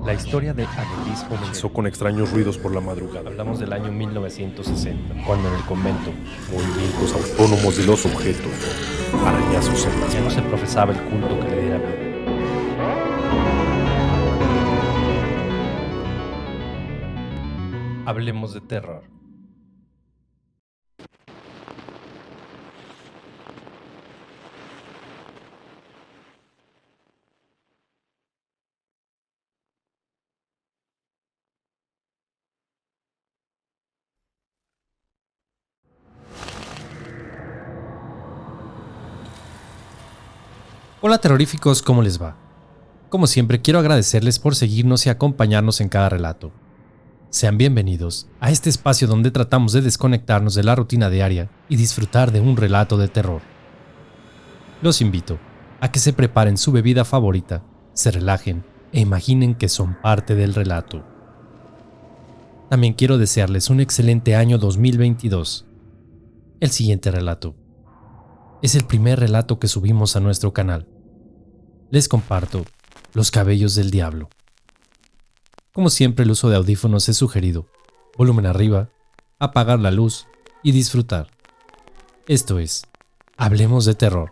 La historia de Adelis comenzó Con extraños ruidos por la madrugada. Hablamos del año 1960, cuando en el convento Movimientos autónomos de los objetos. Arañazos en las ya no se paredes. profesaba el culto que le diera vida. Hablemos de terror. Hola terroríficos, ¿cómo les va? Como siempre, quiero agradecerles por seguirnos y acompañarnos en cada relato. Sean bienvenidos a este espacio donde tratamos de desconectarnos de la rutina diaria y disfrutar de un relato de terror. Los invito a que se preparen su bebida favorita, se relajen e imaginen que son parte del relato. También quiero desearles un excelente año 2022. El siguiente relato es el primer relato que subimos a nuestro canal. Les comparto Los cabellos del diablo. Como siempre, el uso de audífonos es sugerido. Volumen arriba, apagar la luz y disfrutar. Esto es, Hablemos de terror.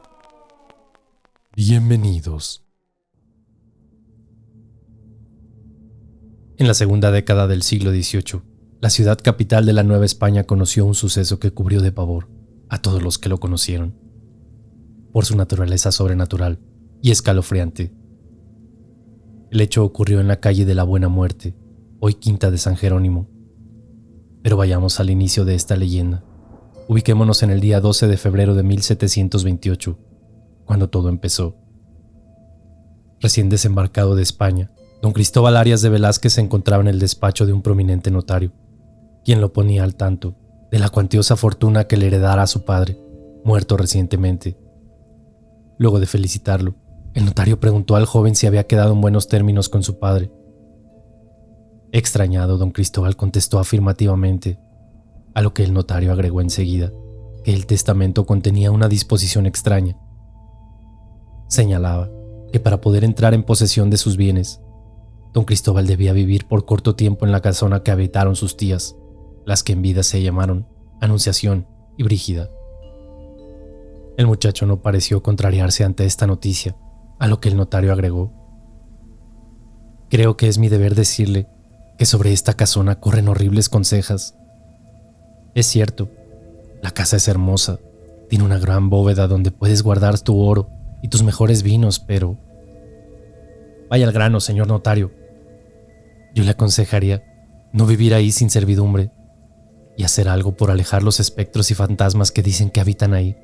Bienvenidos. En la segunda década del siglo XVIII, la ciudad capital de la Nueva España conoció un suceso que cubrió de pavor a todos los que lo conocieron. Por su naturaleza sobrenatural y escalofriante. El hecho ocurrió en la calle de la Buena Muerte, hoy Quinta de San Jerónimo. Pero vayamos al inicio de esta leyenda. Ubiquémonos en el día 12 de febrero de 1728, cuando todo empezó. Recién desembarcado de España, don Cristóbal Arias de Velázquez se encontraba en el despacho de un prominente notario, quien lo ponía al tanto de la cuantiosa fortuna que le heredara a su padre, muerto recientemente. Luego de felicitarlo, el notario preguntó al joven si había quedado en buenos términos con su padre. Extrañado, don Cristóbal contestó afirmativamente, a lo que el notario agregó enseguida que el testamento contenía una disposición extraña. Señalaba que para poder entrar en posesión de sus bienes, don Cristóbal debía vivir por corto tiempo en la casona que habitaron sus tías, las que en vida se llamaron Anunciación y Brígida. El muchacho no pareció contrariarse ante esta noticia, a lo que el notario agregó: creo que es mi deber decirle que sobre esta casona corren horribles consejas. Es cierto, la casa es hermosa, tiene una gran bóveda donde puedes guardar tu oro y tus mejores vinos, pero... Vaya al grano, señor notario. Yo le aconsejaría no vivir ahí sin servidumbre y hacer algo por alejar los espectros y fantasmas que dicen que habitan ahí.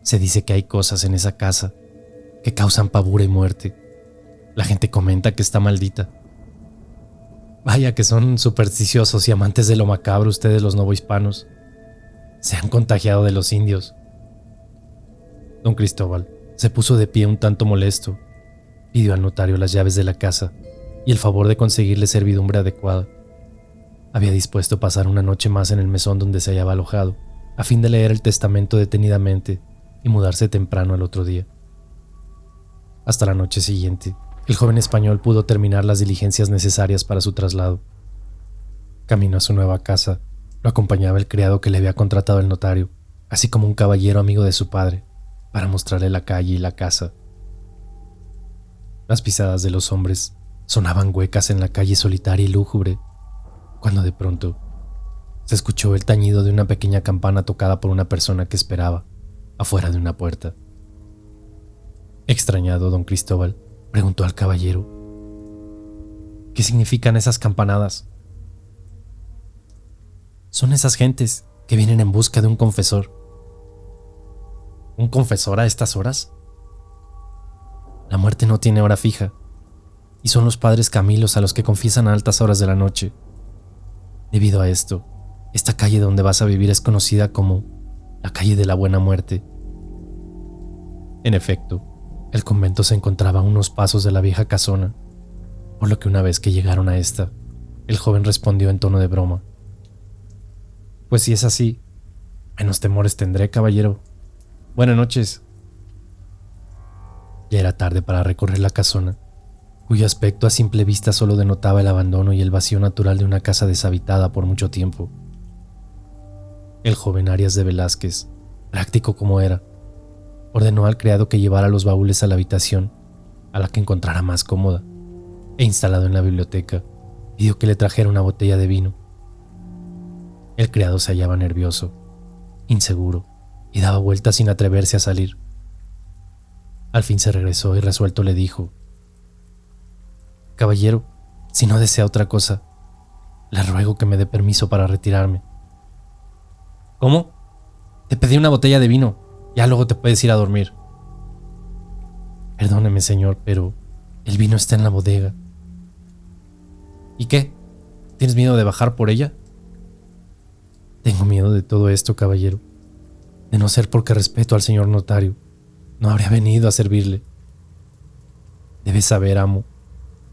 Se dice que hay cosas en esa casa que causan pavor y muerte. La gente comenta que está maldita. Vaya que son supersticiosos y amantes de lo macabro ustedes los novohispanos. Se han contagiado de los indios. Don Cristóbal se puso de pie un tanto molesto. Pidió al notario las llaves de la casa y el favor de conseguirle servidumbre adecuada. Había dispuesto pasar una noche más en el mesón donde se hallaba alojado, a fin de leer el testamento detenidamente y mudarse temprano al otro día. Hasta la noche siguiente, el joven español pudo terminar las diligencias necesarias para su traslado. Camino a su nueva casa, lo acompañaba el criado que le había contratado el notario, así como un caballero amigo de su padre, para mostrarle la calle y la casa. Las pisadas de los hombres sonaban huecas en la calle solitaria y lúgubre, cuando de pronto se escuchó el tañido de una pequeña campana tocada por una persona que esperaba afuera de una puerta. Extrañado, don Cristóbal preguntó al caballero: ¿qué significan esas campanadas? Son esas gentes que vienen en busca de un confesor. ¿Un confesor a estas horas? La muerte no tiene hora fija, y son los padres Camilos a los que confiesan a altas horas de la noche. Debido a esto, esta calle donde vas a vivir es conocida como la calle de la Buena Muerte. En efecto, el convento se encontraba a unos pasos de la vieja casona, por lo que una vez que llegaron a esta, el joven respondió en tono de broma: pues si es así, menos temores tendré, caballero. Buenas noches. Ya era tarde para recorrer la casona, cuyo aspecto a simple vista solo denotaba el abandono y el vacío natural de una casa deshabitada por mucho tiempo. El joven Arias de Velázquez, práctico como era, ordenó al criado que llevara los baúles a la habitación a la que encontrara más cómoda, e instalado en la biblioteca, pidió que le trajera una botella de vino. El criado se hallaba nervioso, inseguro, y daba vueltas sin atreverse a salir. Al fin se regresó y resuelto le dijo: «Caballero, si no desea otra cosa, le ruego que me dé permiso para retirarme». «¿Cómo? Te pedí una botella de vino, ya luego te puedes ir a dormir». «Perdóneme, señor, pero el vino está en la bodega». «¿Y qué? ¿Tienes miedo de bajar por ella?» «Tengo miedo de todo esto, caballero. De no ser porque respeto al señor notario, no habría venido a servirle. Debe saber, amo,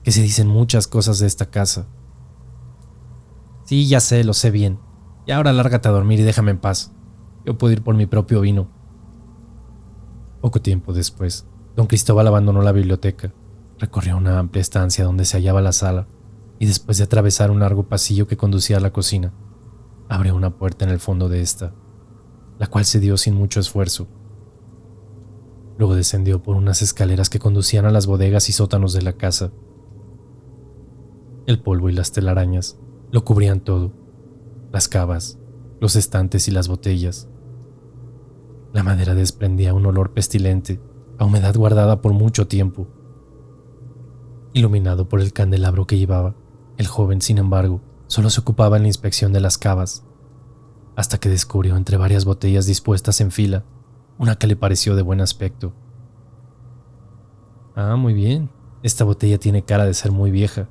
que se dicen muchas cosas de esta casa». «Sí, ya sé, lo sé bien. Y ahora lárgate a dormir y déjame en paz. Yo puedo ir por mi propio vino». Poco tiempo después, don Cristóbal abandonó la biblioteca, recorrió una amplia estancia donde se hallaba la sala y después de atravesar un largo pasillo que conducía a la cocina, abrió una puerta en el fondo de esta, la cual se dio sin mucho esfuerzo. Luego descendió por unas escaleras que conducían a las bodegas y sótanos de la casa. El polvo y las telarañas lo cubrían todo: las cavas, los estantes y las botellas. La madera desprendía un olor pestilente, a humedad guardada por mucho tiempo. Iluminado por el candelabro que llevaba, el joven, sin embargo, solo se ocupaba en la inspección de las cavas, hasta que descubrió entre varias botellas dispuestas en fila una que le pareció de buen aspecto. «Ah, muy bien. Esta botella tiene cara de ser muy vieja.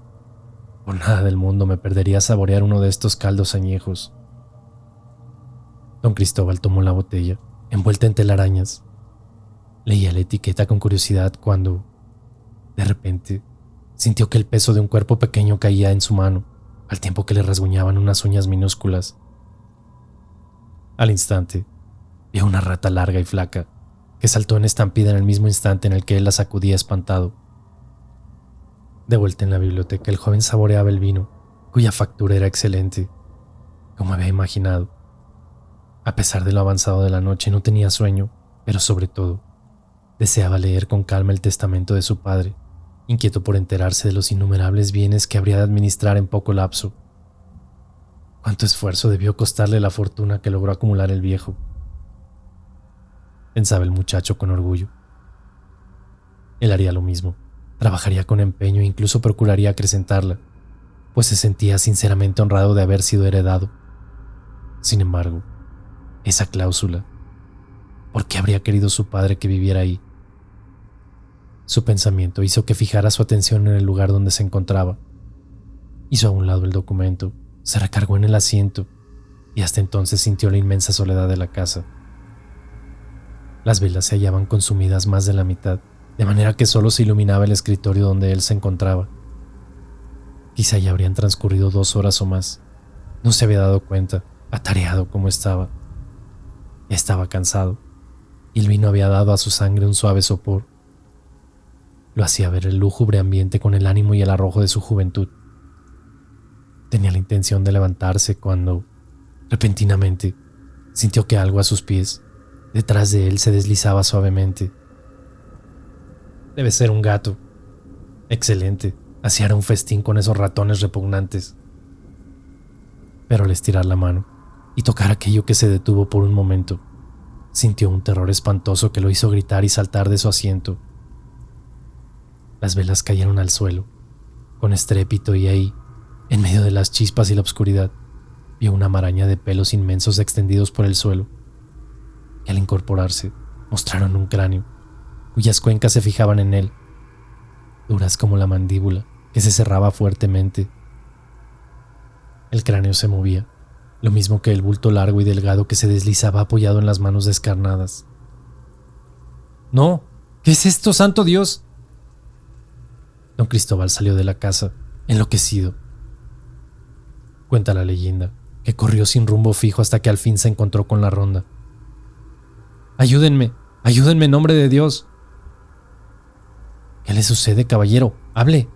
Por nada del mundo me perdería a saborear uno de estos caldos añejos». Don Cristóbal tomó la botella, envuelta en telarañas. Leía la etiqueta con curiosidad cuando, de repente, sintió que el peso de un cuerpo pequeño caía en su mano, al tiempo que le rasguñaban unas uñas minúsculas. Al instante, vio una rata larga y flaca, que saltó en estampida en el mismo instante en el que él la sacudía espantado. De vuelta en la biblioteca, el joven saboreaba el vino, cuya factura era excelente, como había imaginado. A pesar de lo avanzado de la noche, no tenía sueño, pero sobre todo, deseaba leer con calma el testamento de su padre, inquieto por enterarse de los innumerables bienes que habría de administrar en poco lapso. Cuánto esfuerzo debió costarle la fortuna que logró acumular el viejo, pensaba el muchacho con orgullo. Él haría lo mismo, trabajaría con empeño e incluso procuraría acrecentarla, pues se sentía sinceramente honrado de haber sido heredado. Sin embargo, esa cláusula, ¿por qué habría querido su padre que viviera ahí? Su pensamiento hizo que fijara su atención en el lugar donde se encontraba. Hizo a un lado el documento, se recargó en el asiento y hasta entonces sintió la inmensa soledad de la casa. Las velas se hallaban consumidas más de la mitad, de manera que solo se iluminaba el escritorio donde él se encontraba. Quizá ya habrían transcurrido 2 horas o más. No se había dado cuenta, atareado como estaba. Estaba cansado, y el vino había dado a su sangre un suave sopor. Lo hacía ver el lúgubre ambiente con el ánimo y el arrojo de su juventud. Tenía la intención de levantarse cuando, repentinamente, sintió que algo a sus pies, detrás de él, se deslizaba suavemente. Debe ser un gato. Excelente, así hará un festín con esos ratones repugnantes. Pero al estirar la mano y tocar aquello que se detuvo por un momento, sintió un terror espantoso que lo hizo gritar y saltar de su asiento. Las velas cayeron al suelo, con estrépito, y ahí, en medio de las chispas y la oscuridad, vio una maraña de pelos inmensos extendidos por el suelo, que al incorporarse mostraron un cráneo, cuyas cuencas se fijaban en él, duras como la mandíbula, que se cerraba fuertemente. El cráneo se movía, lo mismo que el bulto largo y delgado que se deslizaba apoyado en las manos descarnadas. «¡No! ¿Qué es esto, santo Dios?». Don Cristóbal salió de la casa, enloquecido. Cuenta la leyenda que corrió sin rumbo fijo hasta que al fin se encontró con la ronda. «¡Ayúdenme! ¡Ayúdenme en nombre de Dios!». «¿Qué le sucede, caballero? Hable.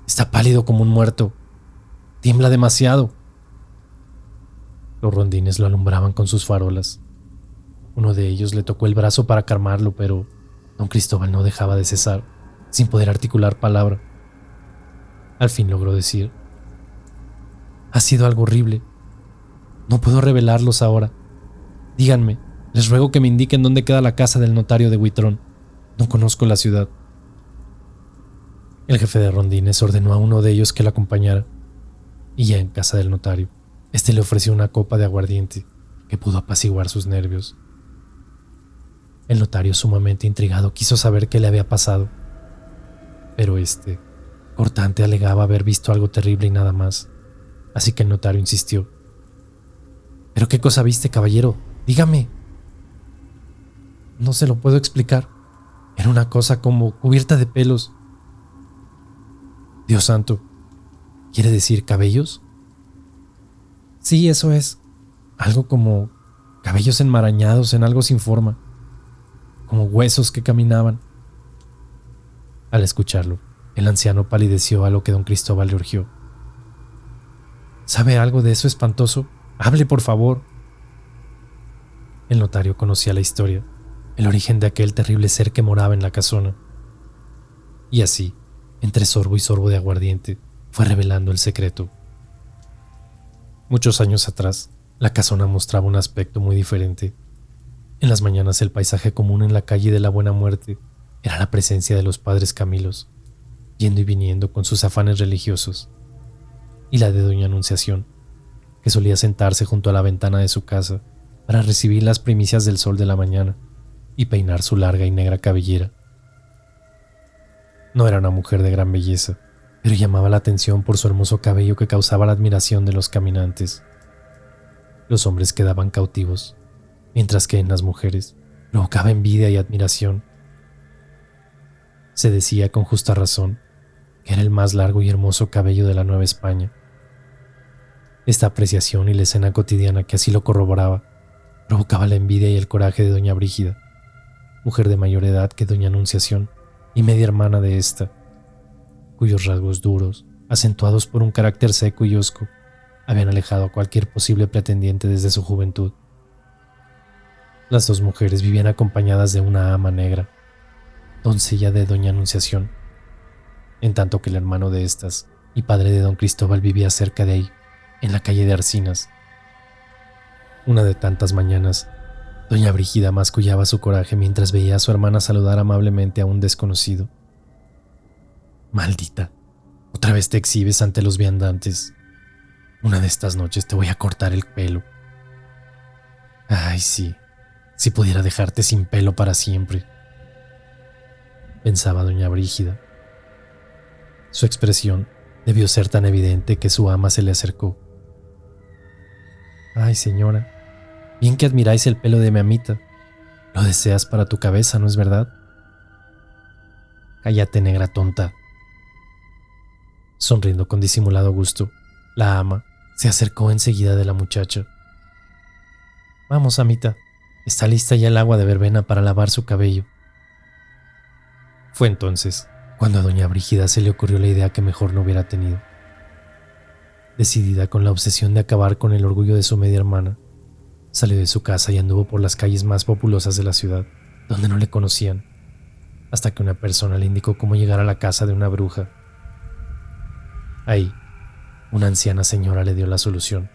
Está pálido como un muerto. Tiembla demasiado. Los rondines lo alumbraban con sus farolas. Uno de ellos le tocó el brazo para calmarlo, pero don Cristóbal no dejaba de cesar, sin poder articular palabra. Al fin logró decir: ha sido algo horrible. No puedo revelarlos ahora. Díganme, les ruego que me indiquen dónde queda la casa del notario de Huitrón. No conozco la ciudad. El jefe de rondines ordenó a uno de ellos que lo acompañara, y ya en casa del notario, este le ofreció una copa de aguardiente que pudo apaciguar sus nervios. El notario, sumamente intrigado, quiso saber qué le había pasado, pero este, cortante, alegaba haber visto algo terrible y nada más, así que el notario insistió: ¿pero qué cosa viste, caballero? Dígame. No se lo puedo explicar. Era una cosa como cubierta de pelos. Dios santo, ¿quiere decir cabellos? Sí, eso es. Algo como cabellos enmarañados en algo sin forma, como huesos que caminaban. Al escucharlo, el anciano palideció, a lo que don Cristóbal le urgió: ¿sabe algo de eso espantoso? Hable, por favor. El notario conocía la historia, el origen de aquel terrible ser que moraba en la casona. Y así, entre sorbo y sorbo de aguardiente, fue revelando el secreto. Muchos años atrás, la casona mostraba un aspecto muy diferente. En las mañanas, el paisaje común en la calle de la Buena Muerte era la presencia de los padres Camilos, yendo y viniendo con sus afanes religiosos, y la de doña Anunciación, que solía sentarse junto a la ventana de su casa para recibir las primicias del sol de la mañana y peinar su larga y negra cabellera. No era una mujer de gran belleza, pero llamaba la atención por su hermoso cabello que causaba la admiración de los caminantes. Los hombres quedaban cautivos, mientras que en las mujeres provocaba envidia y admiración. Se decía con justa razón que era el más largo y hermoso cabello de la Nueva España. Esta apreciación y la escena cotidiana que así lo corroboraba provocaba la envidia y el coraje de doña Brígida, mujer de mayor edad que doña Anunciación y media hermana de ésta, cuyos rasgos duros, acentuados por un carácter seco y hosco, habían alejado a cualquier posible pretendiente desde su juventud. Las dos mujeres vivían acompañadas de una ama negra, doncella de doña Anunciación, en tanto que el hermano de estas y padre de don Cristóbal vivía cerca de ahí, en la calle de Arcinas. Una de tantas mañanas, doña Brígida mascullaba su coraje mientras veía a su hermana saludar amablemente a un desconocido. Maldita, otra vez te exhibes ante los viandantes. Una de estas noches te voy a cortar el pelo. Ay, sí, si pudiera dejarte sin pelo para siempre, pensaba doña Brígida. Su expresión debió ser tan evidente que su ama se le acercó. Ay, señora, bien que admiráis el pelo de mi amita. Lo deseas para tu cabeza, ¿no es verdad? Cállate, negra tonta. Sonriendo con disimulado gusto, la ama se acercó enseguida de la muchacha. Vamos, amita, está lista ya el agua de verbena para lavar su cabello. Fue entonces cuando a doña Brígida se le ocurrió la idea que mejor no hubiera tenido. Decidida con la obsesión de acabar con el orgullo de su media hermana, salió de su casa y anduvo por las calles más populosas de la ciudad, donde no le conocían, hasta que una persona le indicó cómo llegar a la casa de una bruja. Ahí, una anciana señora le dio la solución.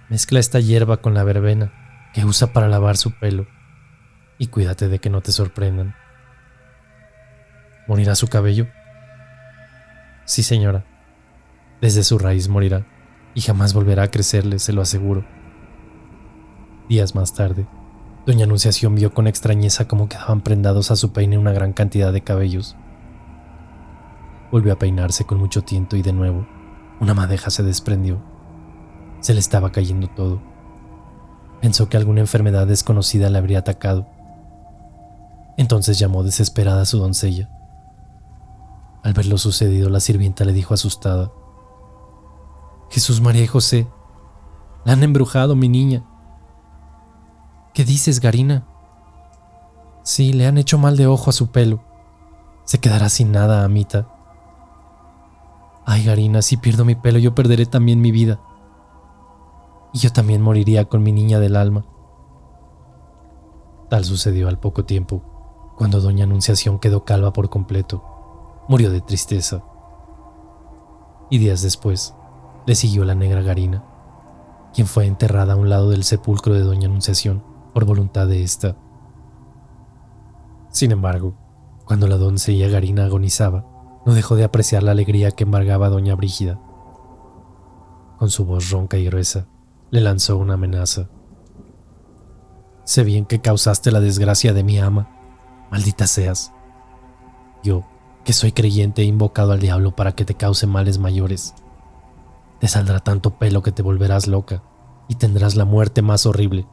Mezcla esta hierba con la verbena que usa para lavar su pelo y cuídate de que no te sorprendan. ¿Morirá su cabello? Sí, señora. Desde su raíz morirá y jamás volverá a crecerle, se lo aseguro. Días más tarde, doña Anunciación vio con extrañeza cómo quedaban prendados a su peine una gran cantidad de cabellos. Volvió a peinarse con mucho tiento y de nuevo, una madeja se desprendió. Se le estaba cayendo todo. Pensó que alguna enfermedad desconocida le habría atacado. Entonces llamó desesperada a su doncella. Al ver lo sucedido, la sirvienta le dijo asustada: Jesús, María y José, la han embrujado, mi niña. ¿Qué dices, Garina? Sí, le han hecho mal de ojo a su pelo. Se quedará sin nada, Amita. Ay, Garina, si pierdo mi pelo, yo perderé también mi vida. Y yo también moriría con mi niña del alma. Tal sucedió al poco tiempo, cuando doña Anunciación quedó calva por completo. Murió de tristeza. Y días después, le siguió la negra Garina, quien fue enterrada a un lado del sepulcro de doña Anunciación por voluntad de ésta. Sin embargo, cuando la doncella Garina agonizaba, no dejó de apreciar la alegría que embargaba a doña Brígida. Con su voz ronca y gruesa, le lanzó una amenaza. Sé bien que causaste la desgracia de mi ama, maldita seas. Yo, que soy creyente, he invocado al diablo para que te cause males mayores. Te saldrá tanto pelo que te volverás loca y tendrás la muerte más horrible.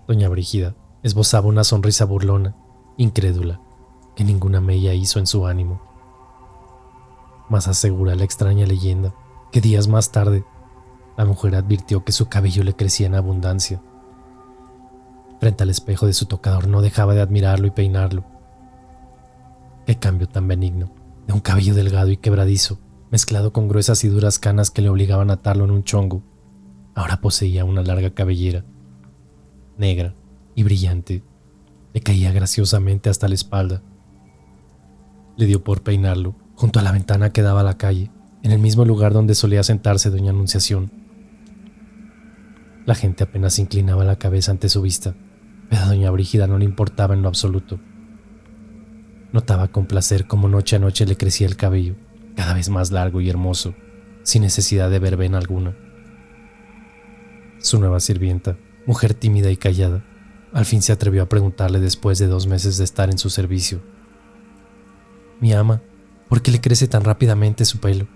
Doña Brígida esbozaba una sonrisa burlona, incrédula, que ninguna mella hizo en su ánimo. Mas asegura la extraña leyenda que días más tarde la mujer advirtió que su cabello le crecía en abundancia. Frente al espejo de su tocador no dejaba de admirarlo y peinarlo. Qué cambio tan benigno, de un cabello delgado y quebradizo, mezclado con gruesas y duras canas que le obligaban a atarlo en un chongo. Ahora poseía una larga cabellera, negra y brillante, le caía graciosamente hasta la espalda. Le dio por peinarlo junto a la ventana que daba a la calle, en el mismo lugar donde solía sentarse doña Anunciación. La gente apenas inclinaba la cabeza ante su vista, pero a doña Brígida no le importaba en lo absoluto. Notaba con placer cómo noche a noche le crecía el cabello, cada vez más largo y hermoso, sin necesidad de verbena alguna. Su nueva sirvienta, mujer tímida y callada, al fin se atrevió a preguntarle después de 2 meses de estar en su servicio: «Mi ama, ¿por qué le crece tan rápidamente su pelo?».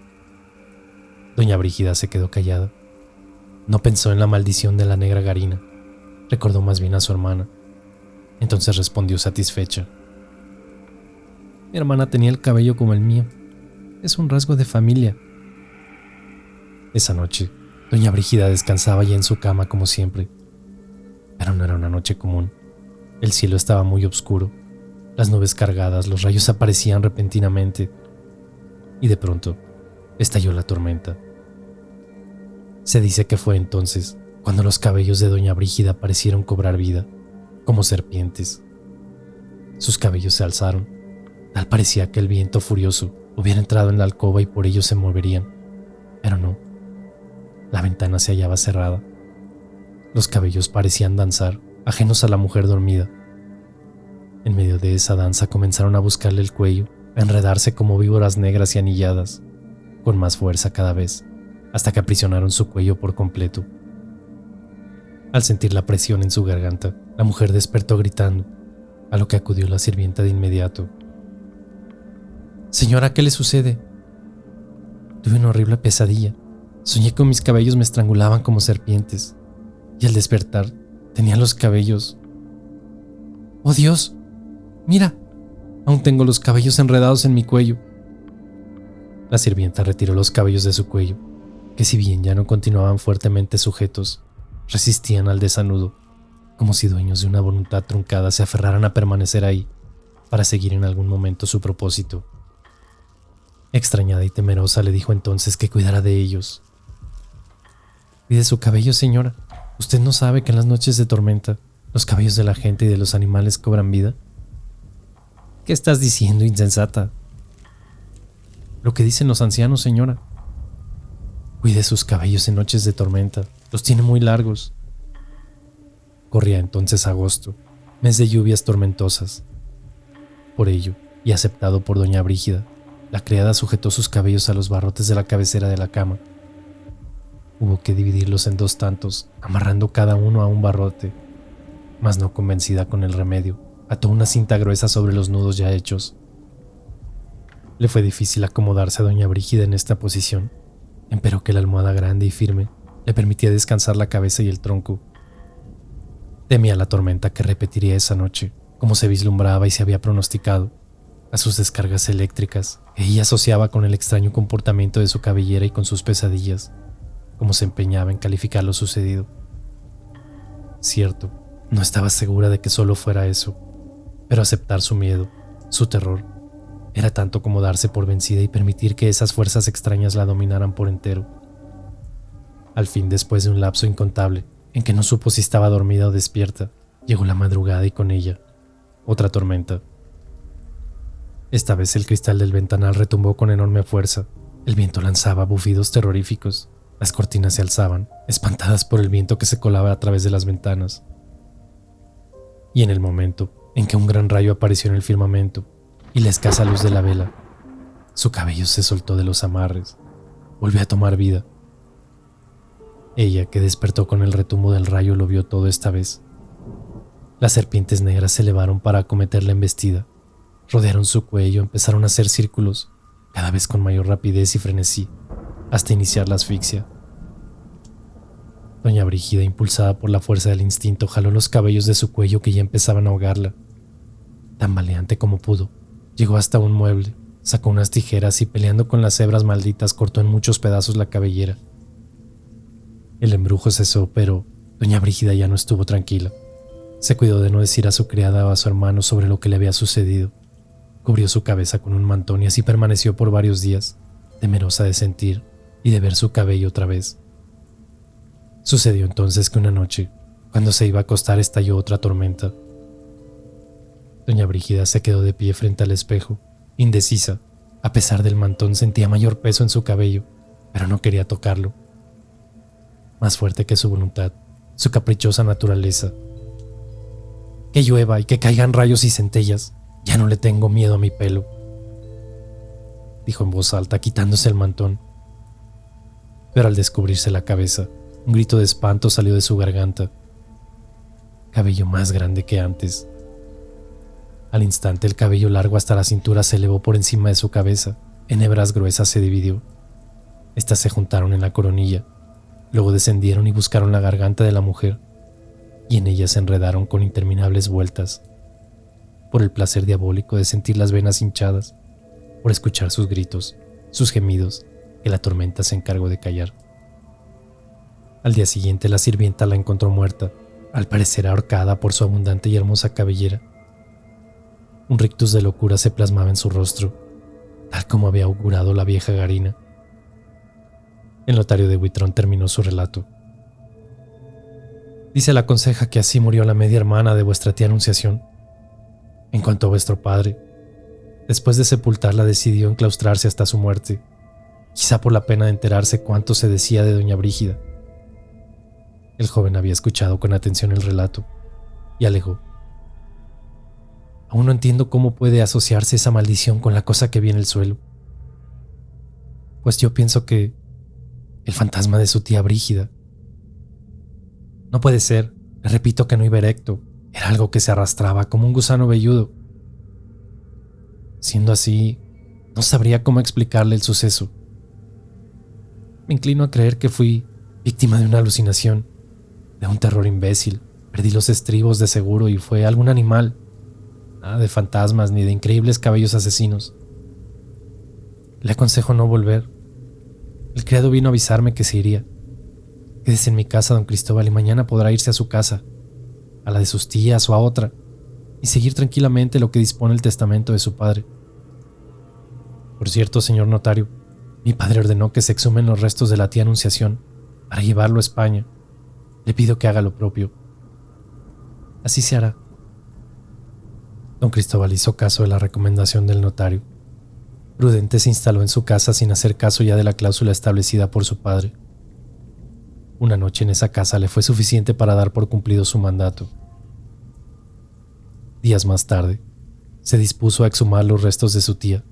Doña Brígida se quedó callada. No pensó en la maldición de la negra Garina, recordó más bien a su hermana. Entonces respondió satisfecha: «Mi hermana tenía el cabello como el mío. Es un rasgo de familia». Esa noche, doña Brígida descansaba ya en su cama como siempre. Pero no era una noche común. El cielo estaba muy oscuro, las nubes cargadas, los rayos aparecían repentinamente. Y de pronto, estalló la tormenta. Se dice que fue entonces cuando los cabellos de doña Brígida parecieron cobrar vida, como serpientes. Sus cabellos se alzaron, tal parecía que el viento furioso hubiera entrado en la alcoba y por ello se moverían. Pero no, la ventana se hallaba cerrada. Los cabellos parecían danzar, ajenos a la mujer dormida. En medio de esa danza comenzaron a buscarle el cuello, a enredarse como víboras negras y anilladas, con más fuerza cada vez, hasta que aprisionaron su cuello por completo. Al sentir la presión en su garganta, la mujer despertó gritando, a lo que acudió la sirvienta de inmediato. «Señora, ¿qué le sucede?». «Tuve una horrible pesadilla. Soñé que mis cabellos me estrangulaban como serpientes. Y al despertar, tenía los cabellos. ¡Oh, Dios! Mira, aún tengo los cabellos enredados en mi cuello». La sirvienta retiró los cabellos de su cuello, que si bien ya no continuaban fuertemente sujetos, resistían al desanudo, como si dueños de una voluntad truncada se aferraran a permanecer ahí para seguir en algún momento su propósito. Extrañada y temerosa, le dijo entonces que cuidara de ellos. «Cuide su cabello, señora. ¿Usted no sabe que en las noches de tormenta los cabellos de la gente y de los animales cobran vida?». «¿Qué estás diciendo, insensata?». «Lo que dicen los ancianos, señora». «Cuide sus cabellos en noches de tormenta. Los tiene muy largos». Corría entonces agosto, mes de lluvias tormentosas. Por ello, y aceptado por doña Brígida, la criada sujetó sus cabellos a los barrotes de la cabecera de la cama. Hubo que dividirlos en 2 tantos, amarrando cada uno a un barrote, mas no convencida con el remedio, ató una cinta gruesa sobre los nudos ya hechos. Le fue difícil acomodarse a doña Brígida en esta posición, empero que la almohada grande y firme le permitía descansar la cabeza y el tronco. Temía la tormenta que repetiría esa noche, como se vislumbraba y se había pronosticado, a sus descargas eléctricas que ella asociaba con el extraño comportamiento de su cabellera y con sus pesadillas, como se empeñaba en calificar lo sucedido. Cierto, no estaba segura de que solo fuera eso, pero aceptar su miedo Su terror era tanto como darse por vencida y permitir que esas fuerzas extrañas la dominaran por entero. Al fin, después de un lapso incontable en que no supo si estaba dormida o despierta, llegó la madrugada y con ella otra tormenta. Esta vez el cristal del ventanal retumbó con enorme fuerza. El viento lanzaba bufidos terroríficos. Las cortinas se alzaban, espantadas por el viento que se colaba a través de las ventanas. Y en el momento en que un gran rayo apareció en el firmamento y la escasa luz de la vela, su cabello se soltó de los amarres, volvió a tomar vida. Ella, que despertó con el retumbo del rayo, lo vio todo esta vez. Las serpientes negras se elevaron para acometer la embestida. Rodearon su cuello, empezaron a hacer círculos, cada vez con mayor rapidez y frenesí, hasta iniciar la asfixia. Doña Brígida, impulsada por la fuerza del instinto, jaló los cabellos de su cuello que ya empezaban a ahogarla. Tambaleante como pudo, llegó hasta un mueble, sacó unas tijeras y, peleando con las hebras malditas, cortó en muchos pedazos la cabellera. El embrujo cesó, pero doña Brígida ya no estuvo tranquila. Se cuidó de no decir a su criada o a su hermano sobre lo que le había sucedido. Cubrió su cabeza con un mantón y así permaneció por varios días, temerosa de sentir y de ver su cabello otra vez. Sucedió entonces que una noche, cuando se iba a acostar, estalló otra tormenta. Doña Brígida se quedó de pie frente al espejo, indecisa. A pesar del mantón, sentía mayor peso en su cabello, pero no quería tocarlo. Más fuerte que su voluntad, su caprichosa naturaleza. Que llueva y que caigan rayos y centellas, ya no le tengo miedo a mi pelo, dijo en voz alta, quitándose el mantón. Pero al descubrirse la cabeza, un grito de espanto salió de su garganta. Cabello más grande que antes. Al instante, el cabello largo hasta la cintura se elevó por encima de su cabeza. En hebras gruesas se dividió. Estas se juntaron en la coronilla. Luego descendieron y buscaron la garganta de la mujer, y en ella se enredaron con interminables vueltas. Por el placer diabólico de sentir las venas hinchadas, por escuchar sus gritos, sus gemidos, que la tormenta se encargó de callar. Al día siguiente, la sirvienta la encontró muerta, al parecer ahorcada por su abundante y hermosa cabellera. Un rictus de locura se plasmaba en su rostro, tal como había augurado la vieja Garina. El notario de Huitrón terminó su relato. Dice la conceja que así murió la media hermana de vuestra tía Anunciación. En cuanto a vuestro padre, después de sepultarla decidió enclaustrarse hasta su muerte, quizá por la pena de enterarse cuánto se decía de doña Brígida. El joven había escuchado con atención el relato y alegó: aún no entiendo cómo puede asociarse esa maldición con la cosa que vi en el suelo. Pues yo pienso que el fantasma de su tía Brígida. No puede ser, le repito que no iba erecto, era algo que se arrastraba como un gusano velludo. Siendo así, no sabría cómo explicarle el suceso. Me inclino a creer que fui víctima de una alucinación, de un terror imbécil. Perdí los estribos de seguro y fue algún animal. Nada de fantasmas ni de increíbles cabellos asesinos. Le aconsejo no volver. El criado vino a avisarme que se iría. Quédese en mi casa, don Cristóbal, y mañana podrá irse a su casa, a la de sus tías o a otra, y seguir tranquilamente lo que dispone el testamento de su padre. Por cierto, señor notario, mi padre ordenó que se exhumen los restos de la tía Anunciación para llevarlo a España. Le pido que haga lo propio. Así se hará. Don Cristóbal hizo caso de la recomendación del notario. Prudente se instaló en su casa sin hacer caso ya de la cláusula establecida por su padre. Una noche en esa casa le fue suficiente para dar por cumplido su mandato. Días más tarde, se dispuso a exhumar los restos de su tía.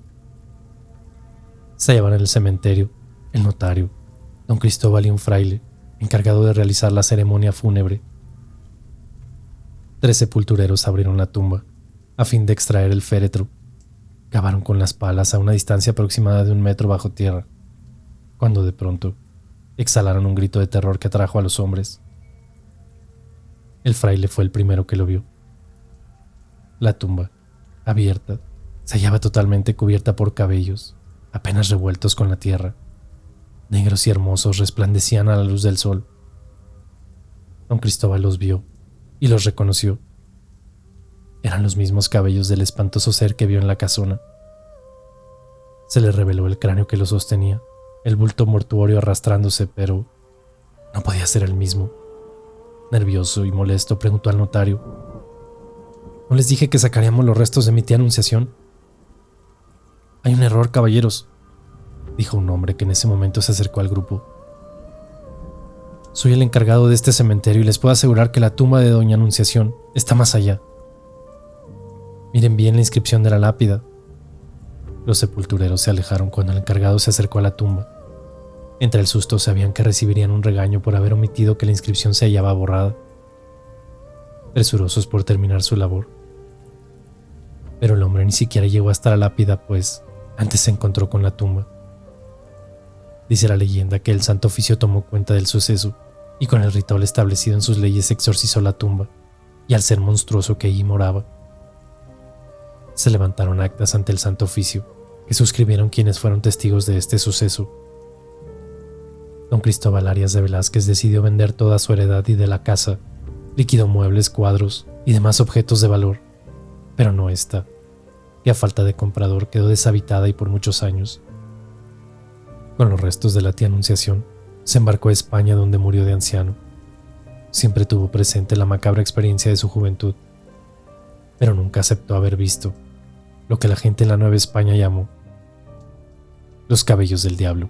Se hallaban en el cementerio el notario, don Cristóbal y un fraile, encargado de realizar la ceremonia fúnebre. 3 sepultureros abrieron la tumba, a fin de extraer el féretro. Cavaron con las palas a una distancia aproximada de 1 metro bajo tierra, cuando de pronto exhalaron un grito de terror que atrajo a los hombres. El fraile fue el primero que lo vio. La tumba, abierta, se hallaba totalmente cubierta por cabellos, apenas revueltos con la tierra. Negros y hermosos, resplandecían a la luz del sol. Don Cristóbal los vio y los reconoció. Eran los mismos cabellos del espantoso ser que vio en la casona. Se le reveló el cráneo que lo sostenía, el bulto mortuorio arrastrándose, pero no podía ser el mismo. Nervioso y molesto, preguntó al notario: ¿no les dije que sacaríamos los restos de mi tía Anunciación? Hay un error, caballeros, dijo un hombre que en ese momento se acercó al grupo. Soy el encargado de este cementerio y les puedo asegurar que la tumba de doña Anunciación está más allá. Miren bien la inscripción de la lápida. Los sepultureros se alejaron cuando el encargado se acercó a la tumba. Entre el susto sabían que recibirían un regaño por haber omitido que la inscripción se hallaba borrada, presurosos por terminar su labor. Pero el hombre ni siquiera llegó hasta la lápida, pues antes se encontró con la tumba. Dice la leyenda que el Santo Oficio tomó cuenta del suceso y con el ritual establecido en sus leyes exorcizó la tumba y al ser monstruoso que allí moraba. Se levantaron actas ante el Santo Oficio que suscribieron quienes fueron testigos de este suceso. Don Cristóbal Arias de Velázquez decidió vender toda su heredad y de la casa liquidó muebles, cuadros y demás objetos de valor, pero no esta, que a falta de comprador quedó deshabitada y por muchos años. Con los restos de la tía Anunciación, se embarcó a España, donde murió de anciano. Siempre tuvo presente la macabra experiencia de su juventud, pero nunca aceptó haber visto lo que la gente en la Nueva España llamó los cabellos del diablo.